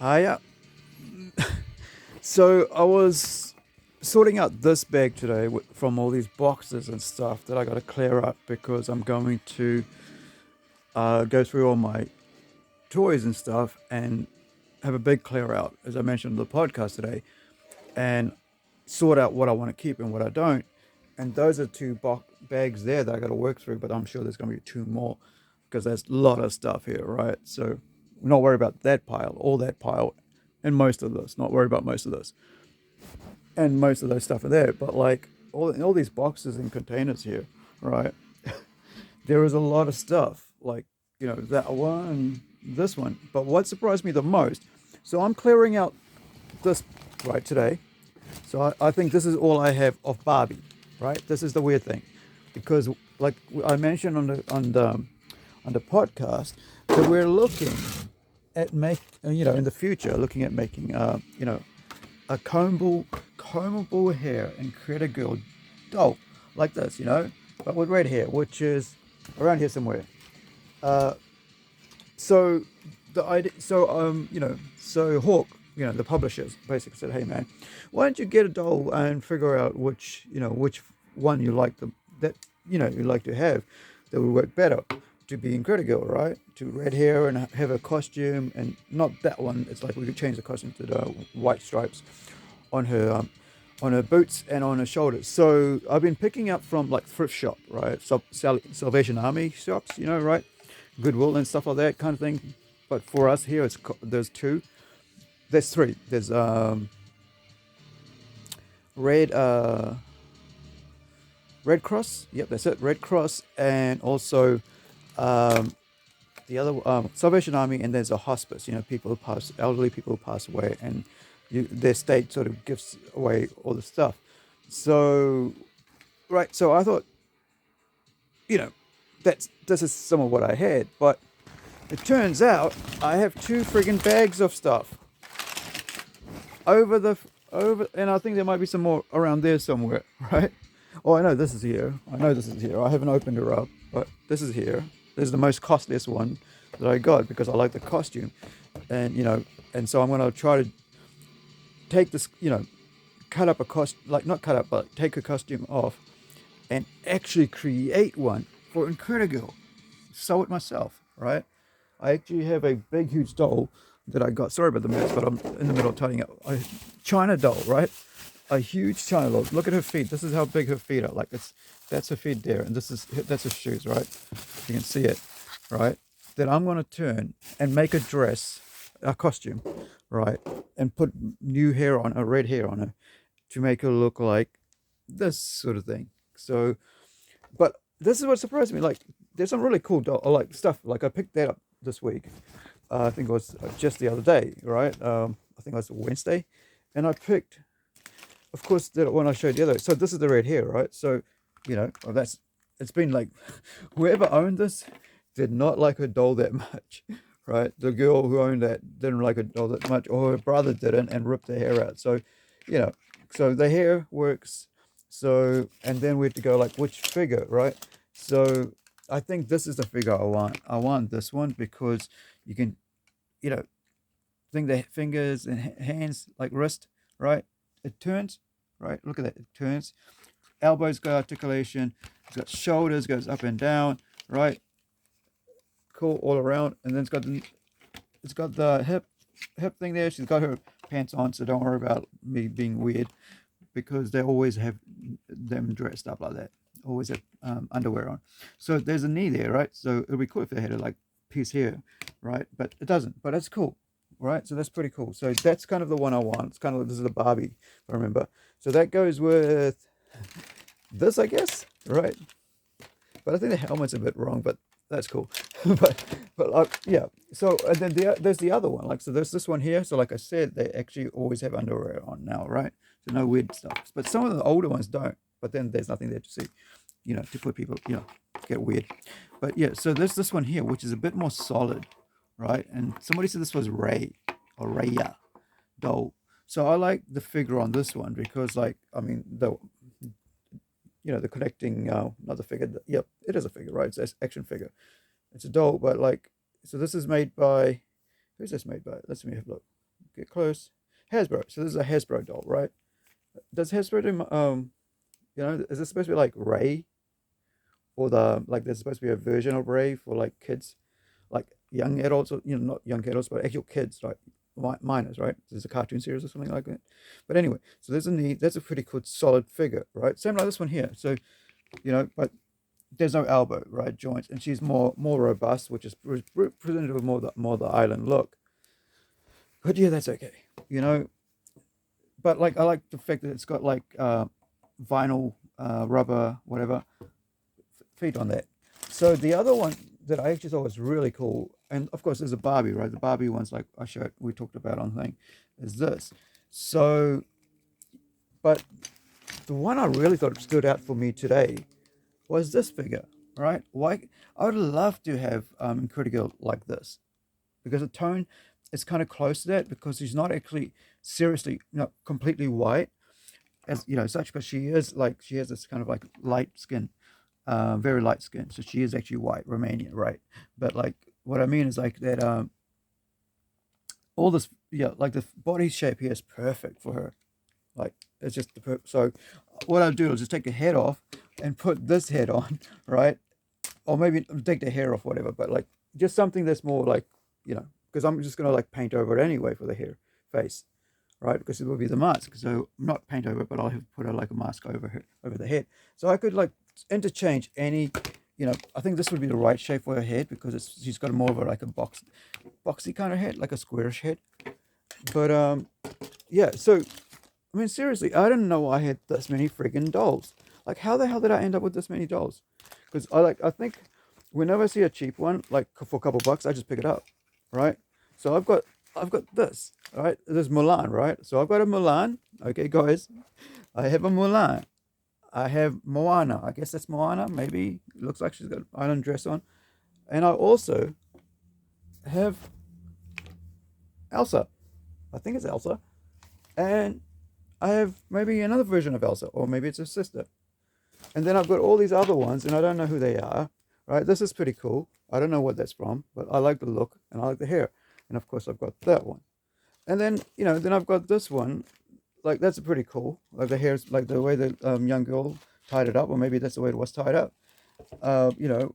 Hiya. So I was sorting out this bag today from all these boxes and stuff that I got to clear up because I'm going to go through all my toys and stuff and have a big clear out, as I mentioned in the podcast today, and sort out what I want to keep and what I don't. And those are two bags there that I got to work through, but I'm sure there's going to be two more because there's a lot of stuff here, right? So we're not worried about that pile, all that pile, and most of this. Not worried about most of this, and most of those stuff are there. But like all these boxes and containers here, right? There is a lot of stuff, like that one, this one. But what surprised me the most, so I'm clearing out this right today. So I think this is all I have of Barbie, right? This is the weird thing, because like I mentioned on the podcast, that we're looking at in the future, looking at making a combable hair and create a girl doll like this, but with red hair, which is around here somewhere. Uh, so the idea, so Hawk, the publishers basically said, "Hey man, why don't you get a doll and figure out which one you like that you like to have that would work better to be Incredible, right? To red hair and have a costume, and not that one. It's like we could change the costume to the white stripes on her boots and on her shoulders. So I've been picking up from like thrift shop, right? Salvation Army shops, right? Goodwill and stuff like that kind of thing. But for us here, there's two. There's three. There's red Red Cross. Yep, that's it. Red Cross, and also um, the other Salvation Army, and there's a hospice. People who elderly people who pass away, and their state sort of gives away all the stuff. So, right. So I thought, you know, this is some of what I had, but it turns out I have two friggin' bags of stuff over the over, and I think there might be some more around there somewhere, right? Oh, I know this is here. I know this is here. I haven't opened her up, but this is here. This is the most costliest one that I got because I like the costume, and and so I'm gonna try to take this, cut up a like not cut up, but take a costume off, and actually create one for Incredible. Sew it myself, right? I actually have a big, huge doll that I got. Sorry about the mess, but I'm in the middle of tidying up. A China doll, right? A huge China doll. Look at her feet. This is how big her feet are. Like that's her feet there, and that's her shoes, right? You can see it, right? Then I'm gonna turn and make a dress, a costume, right? And put new hair on, a red hair on her, to make her look like this sort of thing. So, but this is what surprised me. Like, there's some really cool like stuff. Like I picked that up this week. I think it was just the other day, right? I think it was Wednesday, and I picked, of course, the one I showed the other. So this is the red hair, right? So, well, it's been like whoever owned this did not like her doll that much, right? The girl who owned that didn't like her doll that much, or her brother didn't and ripped the hair out. So, you know, so the hair works. So, and then we have to go like which figure, right? So I think this is the figure I want. I want this one because you can, you know, think the fingers and hands like wrist, right? It turns, right? Look at that. It turns. Elbows got articulation. It's got shoulders, goes up and down, right? Cool all around. And then it's got the hip thing there. She's got her pants on, so don't worry about me being weird because they always have them dressed up like that. Always have underwear on. So there's a knee there, right? So it'd be cool if they had a like piece here, right? But it doesn't. But it's cool, right? So that's pretty cool. So that's kind of the one I want. It's kind of like, this is the Barbie, if I remember. So that goes with this, I guess, right? But I think the helmet's a bit wrong, but that's cool. but yeah. So and then there's the other one. Like, so there's this one here. So like I said, they actually always have underwear on now, right? So no weird stuff. But some of the older ones don't. But then there's nothing there to see, to put people, get weird. But yeah, so there's this one here, which is a bit more solid, right? And somebody said this was Ray or Raya doll. So I like the figure on this one because, like, I mean, the connecting, not the figure. Yep, it is a figure, right? It's an action figure. It's a doll, but like, so this is made by, who's this made by? Let's me have a look. get close. Hasbro. So this is a Hasbro doll, right? Does Hasbro do is this supposed to be like Ray, or like there's supposed to be a version of Ray for like kids, like young adults, or not young adults, but actual kids, like minors, right? There's a cartoon series or something like that. But anyway, so that's a pretty good solid figure, right? Same like this one here. So but there's no elbow, right, joints, and she's more robust, which is presented with more the island look. But yeah, that's okay, you know. But like I like the fact that it's got like vinyl, rubber, whatever feet on that. So the other one that I actually thought was really cool, and of course there's a Barbie, right? The Barbie one's like we talked about on thing, is this. So, but the one I really thought stood out for me today was this figure, right? Why I would love to have Incredible like this, because the tone is kind of close to that, because she's not actually seriously completely white as such, but she has this kind of like light skin, very light skin, so she is actually white Romanian, right? But like what I mean is like that all this, yeah, like the body shape here is perfect for her. Like it's just so what I'll do is just take the head off and put this head on, right? Or maybe take the hair off, whatever, but like just something that's more like, because I'm just gonna like paint over it anyway for the hair face, right? Because it will be the mask. So not paint over it, but I'll have put like a mask over her, over the head. So I could like interchange any, I think this would be the right shape for her head, because she's got more of a like a boxy kind of head, like a squarish head. But yeah. So I mean, seriously, I didn't know I had this many friggin' dolls. Like, how the hell did I end up with this many dolls? Because I think whenever I see a cheap one, like for a couple bucks, I just pick it up, right? So I've got this, right? There's Mulan, right? So I've got a Mulan. Okay, guys, I have a Mulan. I have Moana. I guess that's Moana. Maybe it looks like she's got an island dress on. And I also have Elsa. I think it's Elsa. And I have maybe another version of Elsa, or maybe it's her sister. And then I've got all these other ones, and I don't know who they are, right? This is pretty cool. I don't know what that's from, but I like the look and I like the hair. And of course, I've got that one. And then, then I've got this one. Like, that's pretty cool. Like, the hair's like the way the young girl tied it up, or maybe that's the way it was tied up, uh, you know,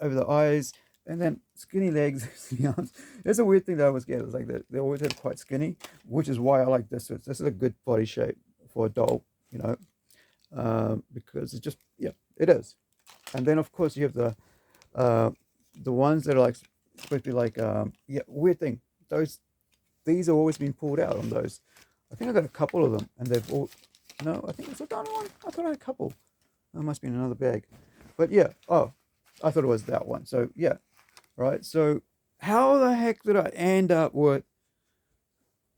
over the eyes. And then skinny legs, skinny arms. There's a weird thing that I always get. It's like they always have quite skinny, which is why I like this. This is a good body shape for a doll, because it's just, yeah, it is. And then of course you have uh, the ones that are like supposed to be like, yeah, weird thing. These have always been pulled out on those. I think I got a couple of them, and they've all. No, I think it's the only one. I thought I had a couple. That must be in another bag. But yeah. Oh, I thought it was that one. So yeah. Right? So how the heck did I end up with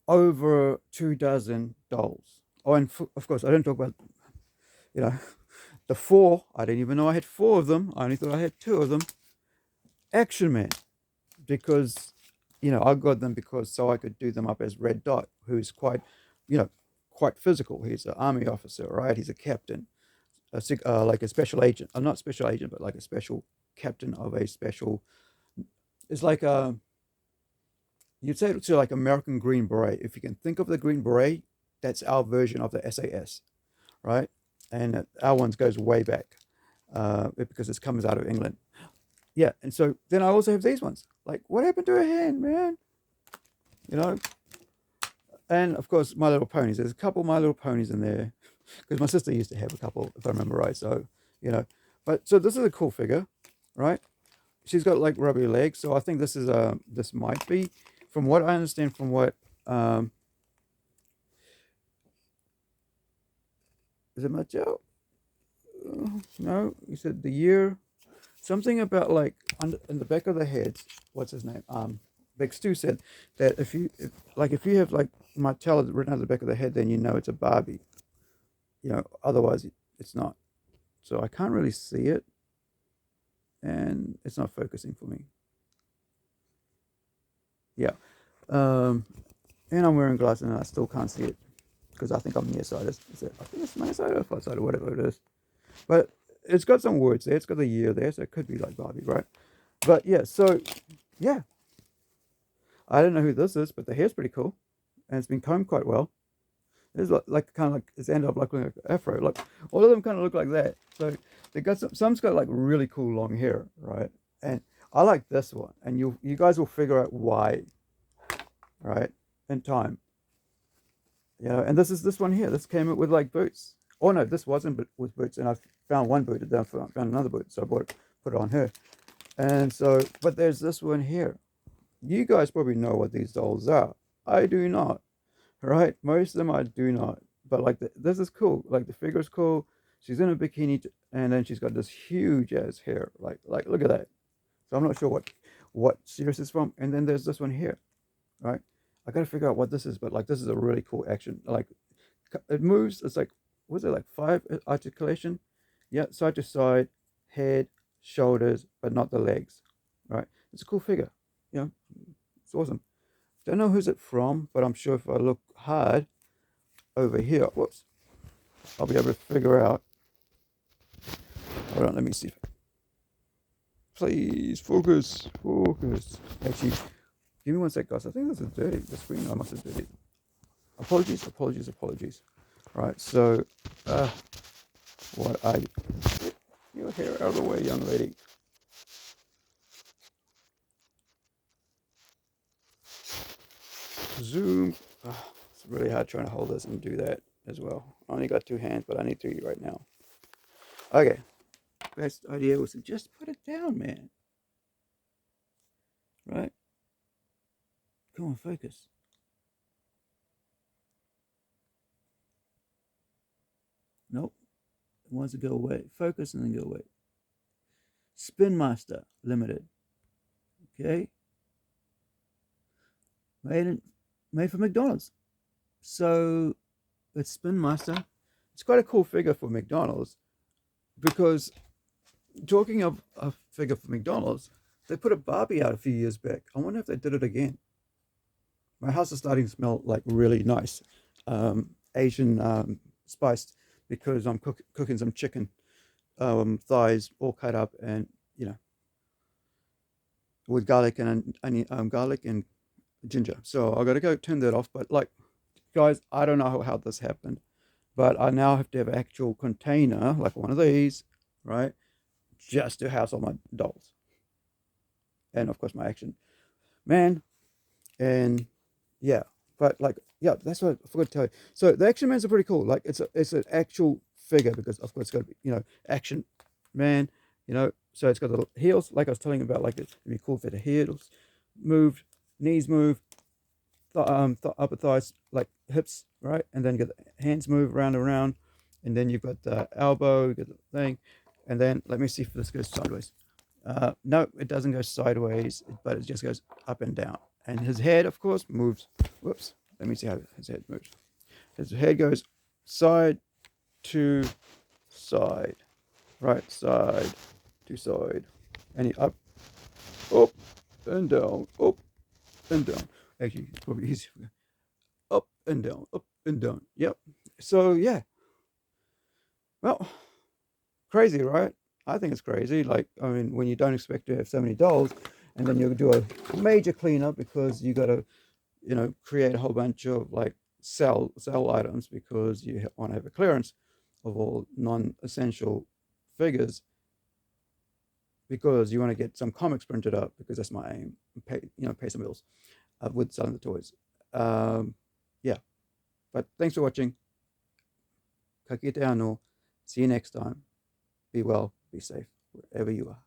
over 2 dozen dolls? Oh, and of course, I didn't talk about, you know, the four. I didn't even know I had four of them. I only thought I had two of them. Action Man, because, I got them because so I could do them up as Red Dot, who's quite, quite physical. He's an army officer, right? He's a captain, like a special agent. Not special agent, but like a special captain of a special. It's like you'd say it's like American Green Beret. If you can think of the Green Beret, that's our version of the SAS, right? And our ones goes way back, because it comes out of England. Yeah, and so then I also have these ones. Like, what happened to her hand, man? You know. And of course, My Little Ponies. There's a couple My Little Ponies in there, because my sister used to have a couple, if I remember right. So, but so this is a cool figure, right? She's got like rubby legs, so I think this might be, from what I understand, from what is it Mattel? No, you said the year, something about like in the back of the head. What's his name? Big Stu said that if you have like Mattel written on the back of the head, then you know it's a Barbie. Otherwise it's not. So I can't really see it, and it's not focusing for me. Yeah. Um, and I'm wearing glasses, and I still can't see it because I think I'm nearsighted. I think it's nearsighted or farsighted, whatever it is. But it's got some words there. It's got the year there, so it could be like Barbie, right? But yeah, so yeah, I don't know who this is, but the hair's pretty cool. and it's been combed quite well. It's like kind of like it's ended up like an afro. Like all of them kind of look like that. So they got some's got like really cool long hair, right? And I like this one, and you guys will figure out why, right? In time, And this is this one here. This came with like boots. Oh no, this wasn't with boots, and I found one boot, and then I found another boot, so I bought it, put it on her. And so, but there's this one here. You guys probably know what these dolls are. I do not, right? Most of them I do not. But like this is cool. Like the figure's cool. She's in a bikini, and then she's got this huge ass hair. Like look at that. So I'm not sure what series is from. And then there's this one here, right? I gotta figure out what this is, but like this is a really cool action. Like it moves. It's like what's it like five articulation? Yeah, side to side, head, shoulders, but not the legs. Right? It's a cool figure. Yeah, it's awesome. Don't know who's it from, but I'm sure if I look hard over here, whoops, I'll be able to figure out. Hold on, let me see. Please focus, focus. Actually, give me one sec, guys. I think this is dirty. The screen I must have dirty. Apologies, apologies, apologies. Right, so what I get your hair out of the way, young lady. Zoom. It's really hard trying to hold this and do that as well. I only got two hands, but I need three right now. Okay. Best idea was to just put it down, man. Right? Come on, focus. Nope. It wants to go away. Focus and then go away. Spin Master Limited. Okay. Made for McDonald's. So it's Spin Master. It's quite a cool figure for McDonald's because talking of a figure for McDonald's, they put a Barbie out a few years back. I wonder if they did it again. My house is starting to smell like really nice, Asian spiced because I'm cooking some chicken thighs all cut up and with garlic and garlic and ginger. So I got to go turn that off. But like, guys, I don't know how this happened, but I now have to have an actual container like one of these, right, just to house all my dolls and of course my action man. And yeah, but like yeah, that's what I forgot to tell you. So the action mans are pretty cool. Like it's an actual figure because of course it's got to be action man. So it's got the heels like I was telling you about. Like it'd be cool if the heels moved, knees move, upper thighs like hips, right, and then you got the hands move around and around, and then you've got the elbow, you got the thing, and then let me see if this goes sideways. No, it doesn't go sideways, but it just goes up and down. And his head, of course, moves. Whoops. Let me see how his head moves. His head goes side to side, right side to side, and he up and down, up and down. Actually, it's probably easier. Up and down. Yep. So yeah. Well, crazy, right? I think it's crazy. Like, I mean, when you don't expect to have so many dolls, and then you do a major cleanup because you got to, create a whole bunch of like sell items because you want to have a clearance of all non-essential figures because you want to get some comics printed up because that's my aim. Pay some bills with selling the toys. Yeah, but thanks for watching. Ka kite ano. See you next time. Be well, be safe, wherever you are.